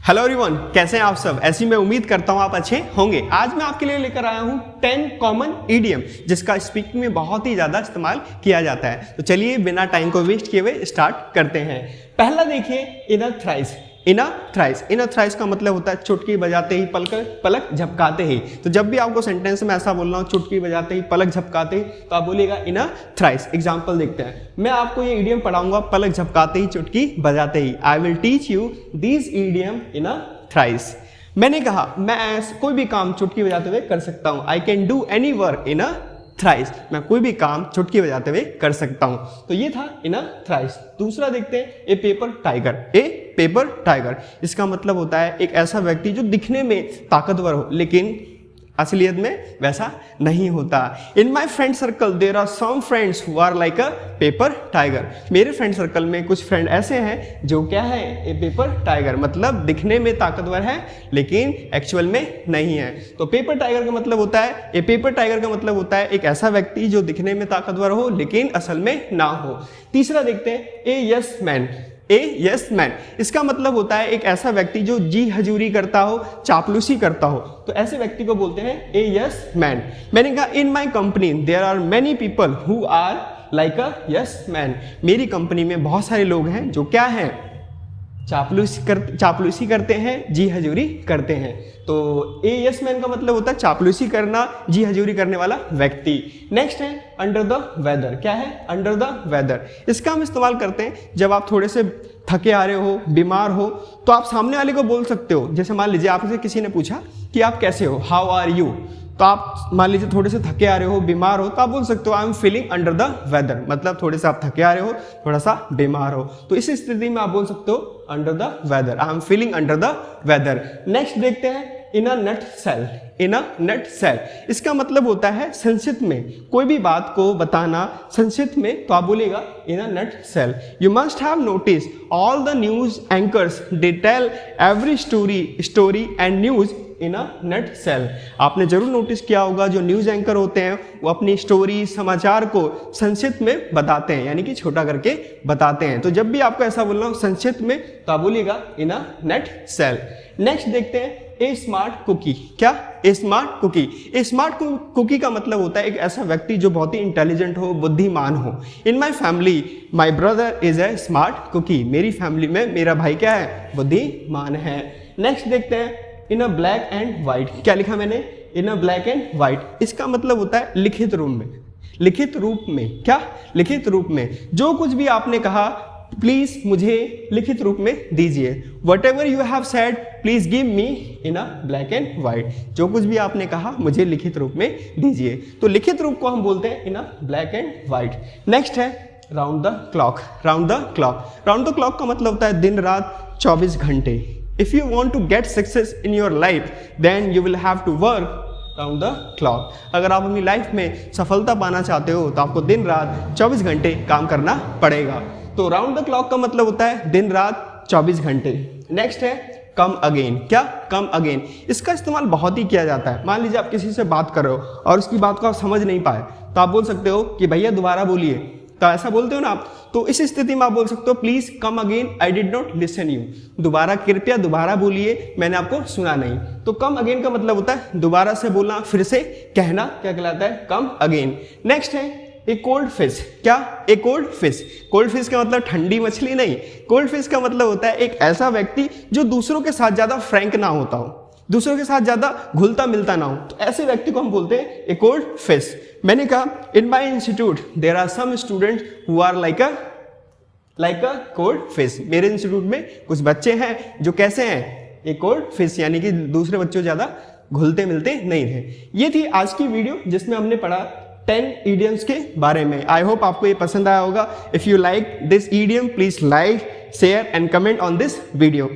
Hello everyone, कैसे हैं आप सब। ऐसी मैं उम्मीद करता हूं आप अच्छे होंगे। आज मैं आपके लिए लेकर आया हूं 10 कॉमन ईडियम जिसका स्पीकिंग में बहुत ही ज्यादा इस्तेमाल किया जाता है। तो चलिए बिना टाइम को वेस्ट किए हुए स्टार्ट करते हैं। पहला देखिए, इनर थ्राइस। इनर थ्राइस का मतलब होता है चुटकी बजाते ही पलक झपकाते ही। तो जब भी आपको सेंटेंस में ऐसा बोलना हो चुटकी बजाते ही पलक झपकाते ही, तो आप बोलिएगा इनर थ्राइस। एग्जांपल देखते हैं। मैं आपको ये इडियम पढ़ाऊंगा पलक झपकाते ही चुटकी बजाते ही। I will teach you this idiom in a trice. मैंने कहा मैं कोई भी काम चुटकी बजाते हुए कर सकता हूं। I can do any work in a thrice. मैं कोई भी काम चुटकी बजाते हुए कर सकता हूं। तो ये था इनर थ्राइस। दूसरा देखते हैं, ए पेपर टाइगर। ए पेपर टाइगर, इसका मतलब होता है एक ऐसा व्यक्ति जो दिखने में ताकतवर हो लेकिन असलियत में वैसा नहीं होता। In my friend circle there are some friends who are like a paper tiger. मेरे फ्रेंड सर्कल में कुछ फ्रेंड ऐसे हैं जो क्या है, ए पेपर टाइगर, मतलब दिखने में ताकतवर है लेकिन एक्चुअल में नहीं है। तो पेपर टाइगर का मतलब होता है, ए पेपर टाइगर का मतलब होता है एक ऐसा व्यक्ति जो दिखने में ताकतवर हो लेकिन असल में ना हो। तीसरा देखते हैं, ए यस मैन। ए यस मैन, इसका मतलब होता है एक ऐसा व्यक्ति जो जी हजूरी करता हो, चापलूसी करता हो। तो ऐसे व्यक्ति को बोलते हैं ए यस मैन। मैंने कहा in my company there are many people who are like a yes man. मेरी कंपनी में बहुत सारे लोग हैं जो क्या हैं, चापलूसी करते हैं, जी हजूरी करते हैं। तो ए यस मैन का मतलब होता है चापलूसी करना, जी हजूरी करने वाला व्यक्ति। नेक्स्ट है अंडर द वेदर। क्या है, अंडर द वेदर। इसका हम इस्तेमाल करते हैं जब आप थोड़े से थके आ रहे हो, बीमार हो, तो आप सामने वाले को बोल सकते हो। जैसे मान लीजिए आपसे किसी ने पूछा कि आप कैसे हो, हाउ आर यू, तो आप मान लीजिए थोड़े से थके आ रहे हो, बीमार हो, तो आप बोल सकते हो I am feeling under the weather, मतलब थोड़े से आप थके आ रहे हो, थोड़ा सा बीमार हो। तो इस स्थिति में आप बोल सकते हो under the weather, I am feeling under the weather. Next देखते हैं, in a nut cell. In a nut cell, इसका मतलब होता है संक्षिप्त में कोई भी बात को बताना संक्षिप्त में, तो आप बोलेगा in a nutshell. You must have notice all the news anchors detail every story and news in a nutshell. आपने जरूर नोटिस किया होगा जो न्यूज एंकर होते हैं वो अपनी स्टोरी, समाचार को संक्षिप्त में बताते हैं, यानी कि छोटा करके बताते हैं। तो जब भी आपको ऐसा बोलना हो संक्षिप्त में, तो आप बोलिएगा इन अ नट सेल। नेक्स्ट देखते हैं, ए स्मार्ट कुकी। क्या, ए स्मार्ट कुकी। ए स्मार्ट कुकी का मतलब होता है एक ऐसा व्यक्ति जो बहुत ही इंटेलिजेंट हो, बुद्धिमान हो। In my family my brother is a smart cookie. मेरी फैमिली में मेरा भाई क्या है, बुद्धिमान है। नेक्स्ट देखते हैं, in a black and white. क्या लिखा मैंने, इन अ ब्लैक एंड व्हाइट। इसका मतलब होता है लिखित रूप में। लिखित रूप में, क्या, लिखित रूप में। जो कुछ भी आपने कहा प्लीज मुझे लिखित रूप में दीजिए। What ever you have said please give me in a black and white. जो कुछ भी आपने कहा मुझे लिखित रूप में दीजिए। तो लिखित रूप को हम बोलते हैं in a black and white. Next है round the clock. Round the clock. Round the clock का मतलब होता है दिन रात 24 घंटे। If you want to get success in your life then you will have to work round the clock. अगर आप अपनी लाइफ में सफलता पाना चाहते हो तो आपको दिन रात 24 घंटे काम करना पड़ेगा। तो राउंड द क्लॉक का मतलब होता है दिन रात 24 घंटे। नेक्स्ट है कम अगेन। क्या, कम अगेन। इसका इस्तेमाल बहुत ही किया जाता है। मान लीजिए आप किसी से बात कर रहे हो और उसकी बात को आप समझ नहीं पाए, तो आप बोल सकते हो कि भैया दोबारा बोलिए। तो ऐसा बोलते हो ना आप, तो इस स्थिति में आप बोल सकते हो please come again, I did not listen you. दोबारा, कृपया दोबारा बोलिए, मैंने आपको सुना नहीं। तो कम अगेन का मतलब होता है दोबारा से बोलना, फिर से कहना, क्या कहलाता है, कम अगेन। नेक्स्ट है ए कोल्ड फिश। क्या, a cold fish. Cold fish का मतलब ठंडी मछली नहीं। कोल्ड फिश का मतलब होता है एक ऐसा व्यक्ति जो दूसरों के साथ ज्यादा फ्रैंक ना होता हो, दूसरों के साथ ज्यादा घुलता मिलता ना हो। तो ऐसे व्यक्ति को हम बोलते हैं ए कोल्ड फिश। मैंने कहा in my institute there are some students who are like a cold fish. मेरे इंस्टीट्यूट में कुछ बच्चे हैं जो कैसे हैं, ए कोल्ड फिश, यानी कि दूसरे बच्चों ज्यादा घुलते मिलते नहीं थे। ये थी आज की वीडियो जिसमें हमने पढ़ा 10 idioms के बारे में। आई होप आपको ये पसंद आया होगा। If you like this idiom please like, share and comment on this video.